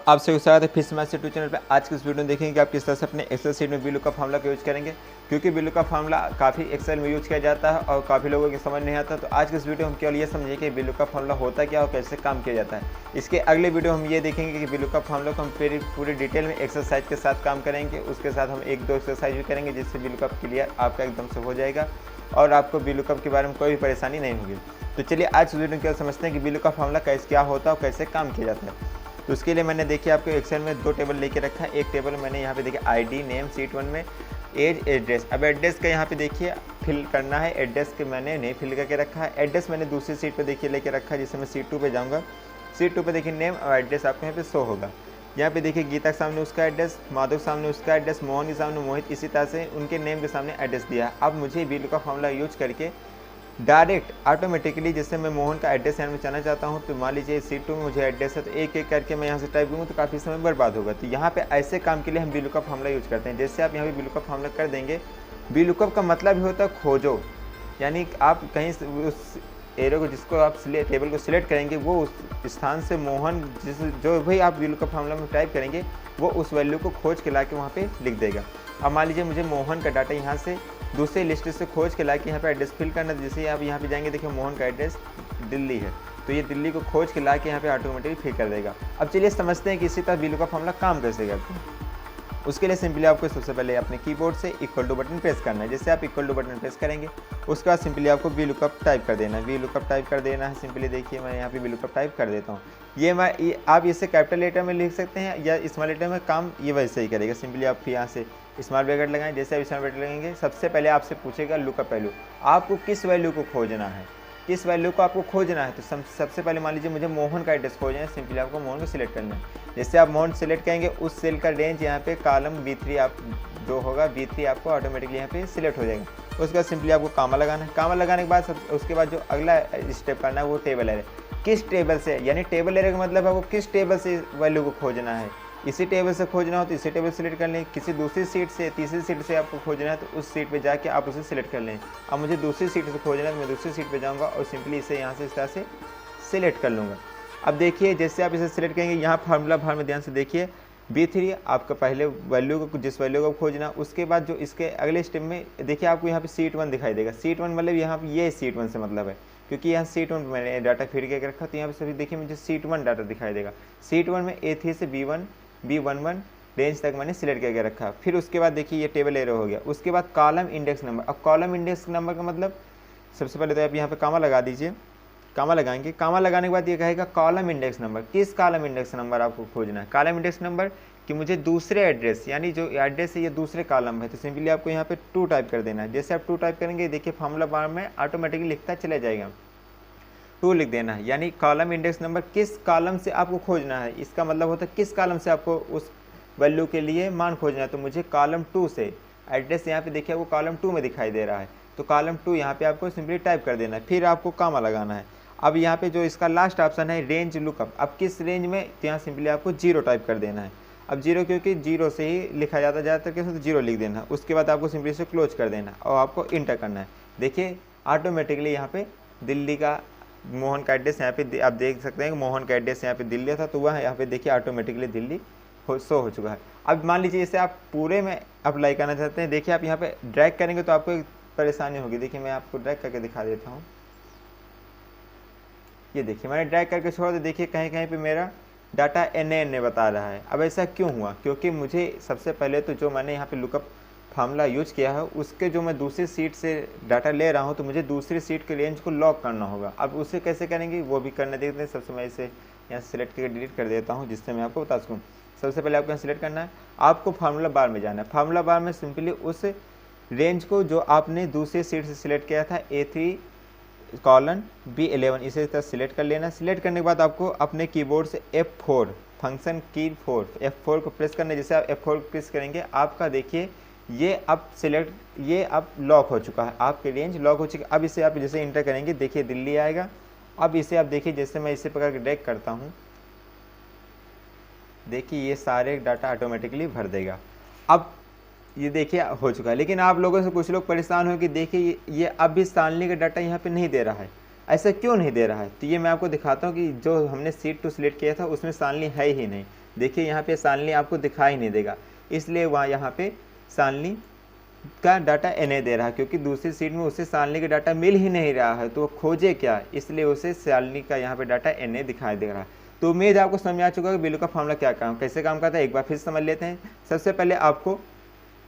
आप सभी को स्वागत है फिर से हमारे यूट्यूब चैनल पे। आज की इस वीडियो में देखेंगे कि आप किस तरह से अपने एक्सेल शीट में VLOOKUP फार्मूला का यूज करेंगे, क्योंकि VLOOKUP फार्मूला काफ़ी एक्सेल में यूज किया जाता है और काफ़ी लोगों को समझ नहीं आता। तो आज की इस वीडियो में हम केवल ये समझिए कि VLOOKUP फार्मूला होता क्या और कैसे काम किया जाता है। इसके अगले वीडियो हम ये देखेंगे कि VLOOKUP फार्मूला को हम पूरी डिटेल में एक्सरसाइज के साथ काम करेंगे। उसके साथ हम 1-2 एक्सरसाइज भी करेंगे जिससे VLOOKUP क्लियर आपका एकदम से हो जाएगा और आपको VLOOKUP के बारे में कोई भी परेशानी नहीं होगी। तो चलिए आज इस वीडियो में क्या समझते हैं कि VLOOKUP फार्मूला क्या होता है और कैसे काम किया जाता है। तो उसके लिए मैंने देखिए आपको एक्सेल में 2 टेबल लेके रखा है। एक टेबल मैंने यहाँ पे देखिए आईडी नेम शीट 1 में, एज एड्रेस। अब एड्रेस का यहाँ पे देखिए फिल करना है। एड्रेस के मैंने नहीं फिल करके रखा है। एड्रेस मैंने दूसरी सीट पे देखिए लेके रखा है, जिससे मैं शीट 2 पे जाऊँगा। शीट 2 पे देखिए नेम और एड्रेस आपको यहाँ पे शो होगा। यहाँ पे देखिए गीता के सामने उसका एड्रेस, माधव के सामने उसका एड्रेस, मोहन के सामने मोहित, इसी तरह से उनके नेम के सामने एड्रेस दिया है। अब मुझे VLOOKUP फार्मूला यूज करके डायरेक्ट ऑटोमेटिकली जैसे मैं मोहन का एड्रेस यहाँ में चाहना चाहता हूँ, तो मान लीजिए शीट 2 में मुझे एड्रेस है, तो एक एक करके मैं यहाँ से टाइप करूँगा तो काफ़ी समय बर्बाद होगा। तो यहाँ पे ऐसे काम के लिए हम VLOOKUP फार्मूला यूज करते हैं। जैसे आप यहाँ पे VLOOKUप फार्मूला कर देंगे, VLOOKUप का मतलब ही होता है खोजो, यानी आप कहीं उस एरो को जिसको आप टेबल को सिलेक्ट करेंगे वो उस स्थान से मोहन जो भी आप VLOOKUP फार्मूला में टाइप करेंगे वो उस वैल्यू को खोज के ला के वहाँ पे लिख देगा। अब मान लीजिए मुझे मोहन का डाटा यहाँ से दूसरे लिस्ट से खोज के ला के यहाँ पे एड्रेस फिल करना। जैसे आप यहाँ पे जाएंगे, देखिए मोहन का एड्रेस दिल्ली है, तो ये दिल्ली को खोज के ला के यहाँ पे ऑटोमेटिकली फिल कर देगा। अब चलिए समझते हैं कि इसी तरह VLOOKUP फार्मूला काम कैसे करते हैं। उसके लिए सिंपली आपको सबसे पहले अपने कीबोर्ड से इक्वल टू बटन प्रेस करना है। जैसे आप इक्वल टू बटन प्रेस करेंगे उसके बाद सिंपली आपको VLOOKUP टाइप कर देना है। VLOOKUP टाइप कर देना है। सिंपली देखिए मैं यहाँ पे VLOOKUP टाइप कर देता हूँ। आप इसे कैपिटल लेटर में लिख सकते हैं या स्मॉल लेटर में, काम ये वैसे ही करेगा। सिंपली आप यहाँ से स्मॉल ब्रैकेट लगाएं। जैसे आप स्मॉल ब्रैकेट लगाएंगे सबसे पहले आपसे पूछेगा लुकअप वैल्यू, आपको किस वैल्यू को खोजना है, किस वैल्यू को आपको खोजना है। तो सबसे पहले मान लीजिए मुझे मोहन का एड्रेस खोजना है। सिंपली आपको मोहन को सिलेक्ट करना है। जैसे आप मोहन सेलेक्ट करेंगे उस सेल का रेंज यहाँ पे कॉलम B3 आप जो होगा B3 आपको ऑटोमेटिकली यहाँ पे सिलेक्ट हो जाएगा। उसके बाद सिंपली आपको कामा लगाना है। कामा लगाने के बाद उसके बाद जो अगला स्टेप करना है वो टेबल एरे। किस टेबल से, यानी टेबल एरे का मतलब आपको किस टेबल से वैल्यू को खोजना है। इसी टेबल से खोजना हो तो इसी टेबल सेलेक्ट कर लें। किसी दूसरी सीट से, तीसरी सीट से आपको खोजना है तो उस सीट पे जाके आप उसे सिलेक्ट कर लें। अब मुझे दूसरी सीट से खोजना है तो मैं दूसरी सीट पे जाऊंगा और सिंपली इसे यहाँ से इस तरह से सिलेक्ट कर लूँगा। अब देखिए जैसे आप इसे सिलेक्ट करेंगे, यहाँ फार्मूला बार में ध्यान से देखिए, B3 आपका पहले वैल्यू को, जिस वैल्यू को खोजना, उसके बाद जो इसके अगले स्टेप में देखिए आपको यहाँ पे शीट 1 दिखाई देगा। शीट 1 मतलब यहाँ पे ये शीट 1 से मतलब है, क्योंकि यहाँ शीट 1 मैंने डाटा फीड करके रखा, तो यहाँ पे सभी देखिए मुझे शीट 1 डाटा दिखाई देगा। शीट 1 में A3 से B11 रेंज तक मैंने सिलेक्ट करके रखा। फिर उसके बाद देखिए ये टेबल एरो हो गया। उसके बाद कॉलम इंडेक्स नंबर। अब कॉलम इंडेक्स नंबर का मतलब सबसे पहले तो आप यहाँ पे कामा लगा दीजिए। कामा लगाएंगे, कामा लगाने के बाद ये कहेगा कॉलम इंडेक्स नंबर। किस कॉलम इंडेक्स नंबर आपको खोजना है। कॉलम इंडेक्स नंबर कि मुझे दूसरे एड्रेस, यानी जो एड्रेस है ये दूसरे कॉलम है, तो सिंपली आपको यहाँ पे 2 टाइप कर देना है। जैसे आप 2 टाइप करेंगे देखिए फार्मूला बार में ऑटोमेटिकली लिखता चला जाएगा। 2 लिख देना है, यानी कॉलम इंडेक्स नंबर किस कॉलम से आपको खोजना है। इसका मतलब होता है किस कॉलम से आपको उस वैल्यू के लिए मान खोजना है। तो मुझे कॉलम 2 से एड्रेस यहाँ पे देखिए वो कॉलम 2 में दिखाई दे रहा है, तो कॉलम 2 यहाँ पे आपको सिंपली टाइप कर देना है। फिर आपको कामा लगाना है। अब यहाँ पे जो इसका लास्ट ऑप्शन है रेंज लुकअप, अब किस रेंज में, तो यहाँ सिंपली आपको 0 टाइप कर देना है। अब 0 क्योंकि 0 से ही लिखा जाता है ज़्यादातर केस में, तो 0 लिख देना है। उसके बाद आपको सिंपली इसे क्लोज कर देना और आपको इंटर करना है। देखिए ऑटोमेटिकली यहाँ पे दिल्ली का मोहन का एड्रेस यहाँ पे आप देख सकते हैं कि मोहन का एड्रेस यहाँ पे दिल्ली था, तो वह यहाँ पे देखिए ऑटोमेटिकली दिल्ली शो हो चुका है। अब मान लीजिए इसे आप पूरे में अप्लाई करना चाहते हैं। देखिए आप यहाँ पे ड्रैग करेंगे तो आपको एक परेशानी होगी। देखिए मैं आपको ड्रैग करके दिखा देता हूँ। ये देखिए मैंने ड्रैग करके छोड़ा तो देखिए कहीं कहीं पे मेरा डाटा NA बता रहा है। अब ऐसा क्यों हुआ, क्योंकि मुझे सबसे पहले तो जो मैंने यहाँ पे लुकअप फार्मूला यूज किया है उसके जो मैं दूसरी सीट से डाटा ले रहा हूँ, तो मुझे दूसरी सीट के रेंज को लॉक करना होगा। अब उसे कैसे करेंगे वो भी करने देखते हैं। सबसे मैं इसे यहाँ सेलेक्ट करके डिलीट कर देता हूँ जिससे मैं आपको बता सकूँ। सबसे पहले आपको यहाँ सेलेक्ट करना है, आपको फार्मूला बार में जाना है। फार्मूला बार में सिंपली उस रेंज को जो आपने दूसरी सीट से सिलेक्ट किया था A3 कॉलन B11 इसे तरह सिलेक्ट कर लेना। सिलेक्ट करने के बाद आपको अपने कीबोर्ड से F4 फंक्शन की F4 को प्रेस करना है। जैसे आप F4 प्रेस करेंगे आपका देखिए ये अब लॉक हो चुका है, आपके रेंज लॉक हो चुकी है। अब इसे आप जैसे इंटर करेंगे देखिए दिल्ली आएगा। अब इसे आप देखिए जैसे मैं इसे पकड़ के ड्रैग करता हूँ, देखिए ये सारे डाटा ऑटोमेटिकली भर देगा। अब ये देखिए हो चुका है। लेकिन आप लोगों से कुछ लोग परेशान हो कि देखिए ये अब भी सालनी का डाटा यहाँ पे नहीं दे रहा है। ऐसा क्यों नहीं दे रहा है, तो ये मैं आपको दिखाता हूँ कि जो हमने शीट 2 सिलेक्ट किया था उसमें सालनी है ही नहीं। देखिए यहाँ पे सालनी आपको दिखाई नहीं देगा, इसलिए वहाँ यहाँ पे सालनी का डाटा NA दे रहा है, क्योंकि दूसरी सीट में उसे सालनी का डाटा मिल ही नहीं रहा है, तो वो खोजे क्या, इसलिए उसे सालनी का यहाँ पे डाटा NA दिखाई दे रहा है। तो उम्मीद है आपको समझ में आ चुका है कि VLOOKUP फार्मूला कैसे काम करता है। एक बार फिर समझ लेते हैं। सबसे पहले आपको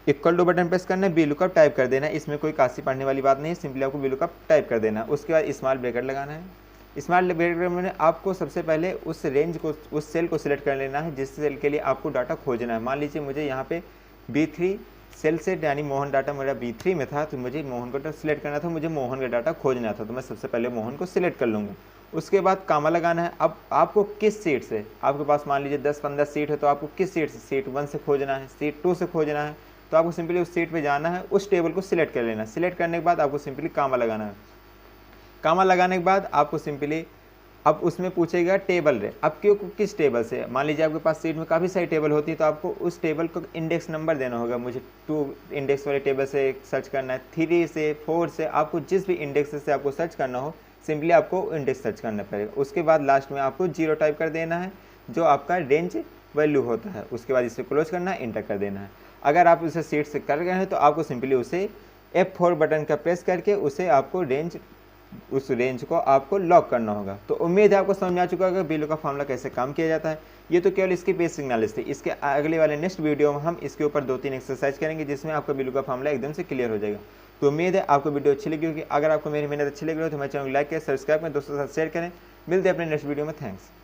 इक्वल टू बटन प्रेस करना है, VLOOKUP टाइप कर देना है। इसमें कोई काशी पढ़ने वाली बात नहीं है, सिंपली आपको VLOOKUP टाइप कर देना है। उसके बाद स्मॉल ब्रैकेट लगाना है। स्मॉल ब्रैकेट में आपको सबसे पहले उस रेंज को, उस सेल को सिलेक्ट कर लेना है जिस सेल के लिए आपको डाटा खोजना है। मान लीजिए मुझे यहाँ पे B3 सेल से, यानी मोहन डाटा मेरा B3 में था, तो मुझे मोहन को सिलेक्ट करना था, मुझे मोहन का डाटा खोजना था, तो मैं सबसे पहले मोहन को सिलेक्ट कर लूँगा। उसके बाद कामा लगाना है। अब आपको किस सीट से, आपके पास मान लीजिए 10-15 सीट है, तो आपको किस सीट से, सीट 1 से खोजना है, सीट 2 से खोजना है, तो आपको सिंपली उस सीट पे जाना है, उस टेबल को सिलेक्ट कर लेना है। सिलेक्ट करने के बाद आपको सिंपली कामा लगाना है। कामा लगाने के बाद आपको सिंपली अब उसमें पूछेगा टेबल रे, अब क्यों किस टेबल से, मान लीजिए आपके पास सीट में काफ़ी सारी टेबल होती है, तो आपको उस टेबल को इंडेक्स नंबर देना होगा। मुझे 2 इंडेक्स वाले टेबल से सर्च करना है, 3 से 4 से, आपको जिस भी इंडेक्स से आपको सर्च करना हो, सिंपली आपको इंडेक्स सर्च करना पड़ेगा। उसके बाद लास्ट में आपको 0 टाइप कर देना है, जो आपका रेंज वैल्यू होता है। उसके बाद इसे क्लोज करना है, इंटर कर देना है। अगर आप उसे सीट से कर गए हैं तो आपको सिंपली उसे F4 बटन का प्रेस करके उसे आपको उस रेंज को आपको लॉक करना होगा। तो उम्मीद है आपको समझ में आ चुका होगा VLOOKUP फार्मूला कैसे काम किया जाता है। ये तो केवल इसकी बेसिक नॉलेज थी। इसके अगले वाले नेक्स्ट वीडियो में हम इसके ऊपर 2-3 एक्सरसाइज करेंगे, जिसमें आपका VLOOKUP फार्मूला एकदम से क्लियर हो जाएगा। तो उम्मीद है आपको वीडियो अच्छी लगी होगी। अगर आपको मेरी मेहनत अच्छी लगी हो तो मेरे चैनल को लाइक करें, सब्सक्राइब करें, दोस्तों के साथ शेयर करें। मिलते हैं अपने नेक्स्ट वीडियो में। थैंक्स।